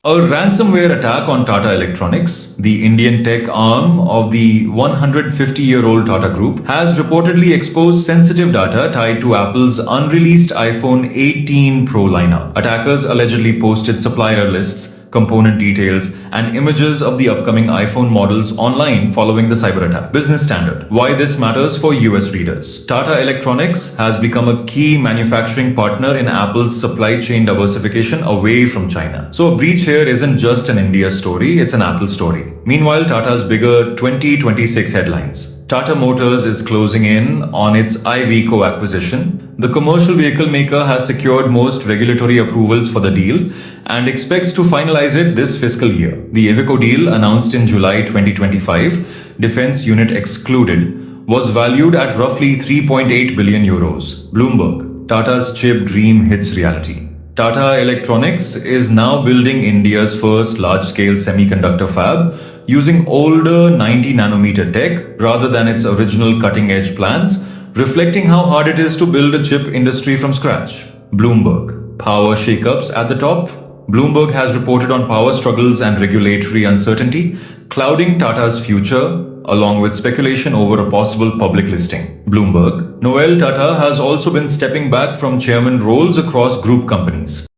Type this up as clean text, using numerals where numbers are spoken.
A ransomware attack on Tata Electronics, the Indian tech arm of the 150-year-old Tata Group, has reportedly exposed sensitive data tied to Apple's unreleased iPhone 18 Pro lineup. Attackers allegedly posted supplier lists, component details, and images of the upcoming iPhone models online following the cyberattack. Business Standard. Why this matters for US readers. Tata Electronics has become a key manufacturing partner in Apple's supply chain diversification away from China. So a breach here isn't just an India story, it's an Apple story. Meanwhile, Tata's bigger 2026 headlines. Tata Motors is closing in on its Iveco acquisition. The commercial vehicle maker has secured most regulatory approvals for the deal and expects to finalize it this fiscal year. The Iveco deal, announced in July 2025, defense unit excluded, was valued at roughly 3.8 billion euros. Bloomberg, Tata's chip dream hits reality. Tata Electronics is now building India's first large-scale semiconductor fab using older 90 nanometer tech rather than its original cutting-edge plans, reflecting how hard it is to build a chip industry from scratch. Bloomberg, power shakeups at the top. Bloomberg has reported on power struggles and regulatory uncertainty, clouding Tata's future, along with speculation over a possible public listing. Bloomberg, Noel Tata has also been stepping back from chairman roles across group companies.